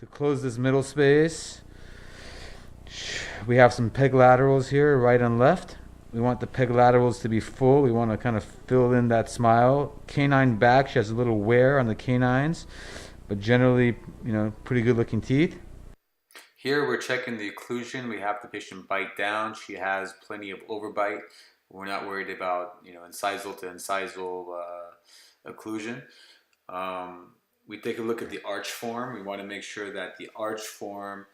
To close this middle space, we have some peg laterals here, right and left. We want the peg laterals to be full. We want to kind of fill in that smile. Canine back, she has a little wear on the canines, but generally, pretty good looking teeth. Here we're checking the occlusion. We have the patient bite down. She has plenty of overbite. We're not worried about incisal to incisal occlusion. We take a look at the arch form. We want to make sure that the arch form,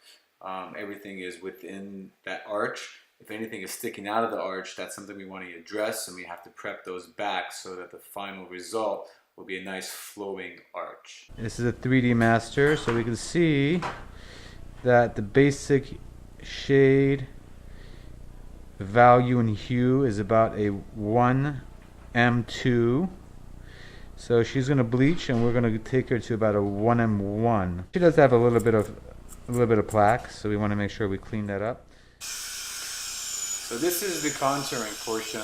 everything is within that arch. If anything is sticking out of the arch, that's something we want to address, and we have to prep those back so that the final result will be a nice flowing arch. This is a 3D master, so we can see that the basic shade value and hue is about a 1M2. So she's going to bleach, and we're going to take her to about a 1M1. She does have a little bit of plaque, so we want to make sure we clean that up. So this is the contouring portion.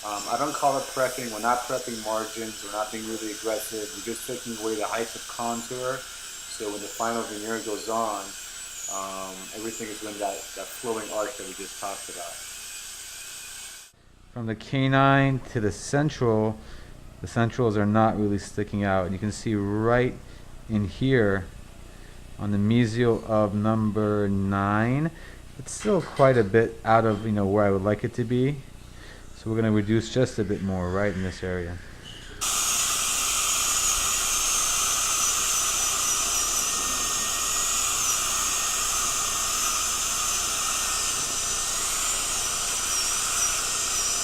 I don't call it prepping. We're not prepping margins. We're not being really aggressive. We're just taking away the height of contour. So when the final veneer goes on, everything is in that flowing arch that we just talked about. From the canine to the centrals are not really sticking out. And you can see right in here on the mesial of number 9, it's still quite a bit out of where I would like it to be. So we're going to reduce just a bit more right in this area.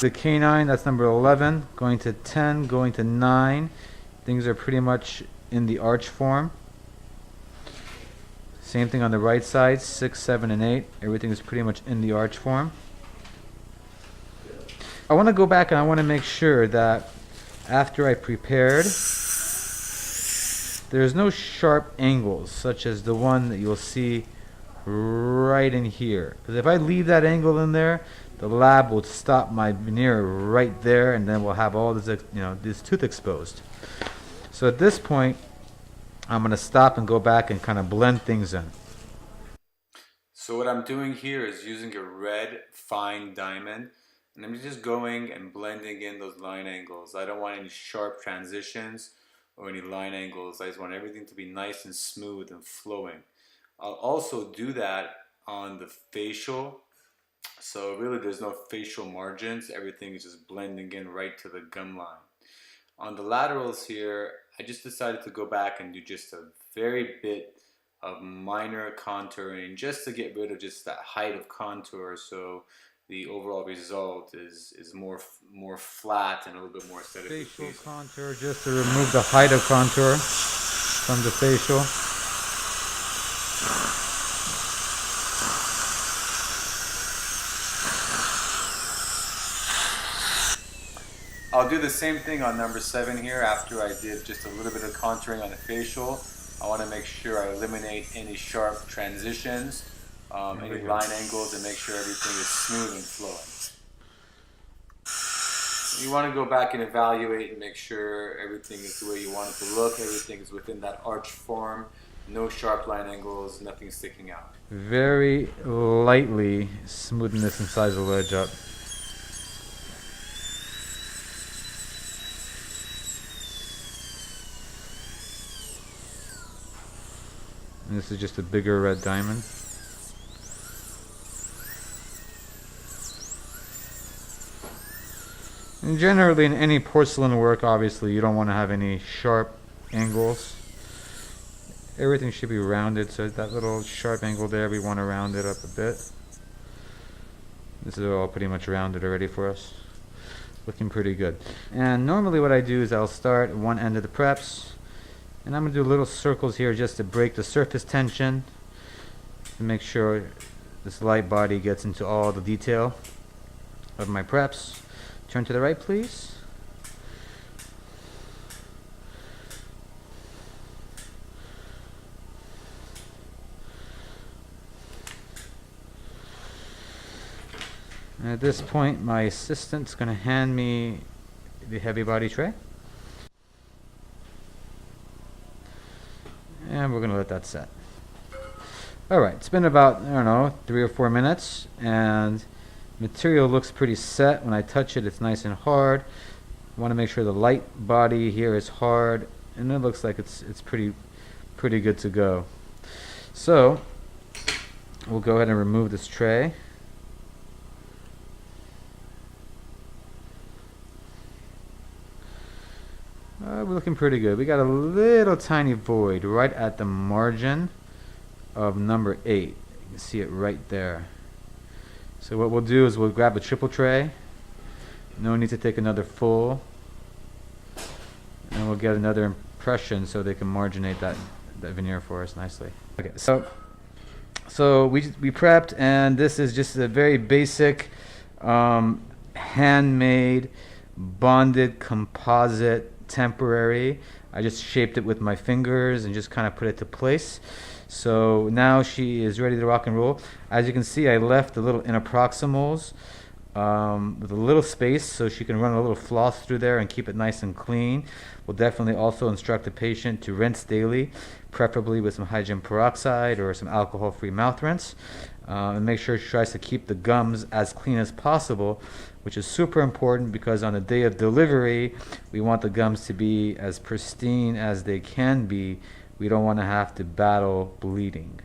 The canine, that's number 11, going to 10, going to 9. Things are pretty much in the arch form. Same thing on the right side, 6, 7, and 8. Everything is pretty much in the arch form. I want to go back and I want to make sure that after I prepared, there's no sharp angles, such as the one that you'll see right in here. Because if I leave that angle in there, the lab will stop my veneer right there, and then we'll have all this, this tooth exposed. So at this point, I'm going to stop and go back and kind of blend things in. So what I'm doing here is using a red fine diamond, and I'm just going and blending in those line angles. I don't want any sharp transitions or any line angles. I just want everything to be nice and smooth and flowing. I'll also do that on the facial. So really there's no facial margins. Everything is just blending in right to the gum line. On the laterals here, I just decided to go back and do just a very bit of minor contouring just to get rid of just that height of contour, so the overall result is more flat and a little bit more aesthetic. Facial contour, just to remove the height of contour from the facial. I'll do the same thing on number 7 here. After I did just a little bit of contouring on the facial, I want to make sure I eliminate any sharp transitions, any line angles, and make sure everything is smooth and flowing. You want to go back and evaluate and make sure everything is the way you want it to look. Everything is within that arch form. No sharp line angles, nothing sticking out. Very lightly smoothen this incisal edge up. And this is just a bigger red diamond. And generally in any porcelain work, obviously you don't want to have any sharp angles. Everything should be rounded, so that little sharp angle there, we want to round it up a bit. This is all pretty much rounded already for us. Looking pretty good. And normally what I do is I'll start at one end of the preps, and I'm going to do little circles here just to break the surface tension, to make sure this light body gets into all the detail of my preps. Turn to the right, please. And at this point, my assistant's going to hand me the heavy body tray. And we're going to let that set. Alright, it's been about, I don't know, 3 or 4 minutes, and material looks pretty set. When I touch it, it's nice and hard. I want to make sure the light body here is hard, and it looks like it's pretty good to go. So we'll go ahead and remove this tray. We're looking pretty good. We got a little tiny void right at the margin of number 8. You can see it right there. So what we'll do is we'll grab a triple tray. No need to take another full. And we'll get another impression so they can marginate that veneer for us nicely. Okay, so we prepped, and this is just a very basic handmade bonded composite temporary. I just shaped it with my fingers and just kind of put it to place. So now she is ready to rock and roll. As you can see, I left the little interproximals with a little space so she can run a little floss through there and keep it nice and clean. We'll definitely also instruct the patient to rinse daily, preferably with some hydrogen peroxide or some alcohol-free mouth rinse, and make sure she tries to keep the gums as clean as possible, which is super important because on the day of delivery, we want the gums to be as pristine as they can be. We don't want to have to battle bleeding.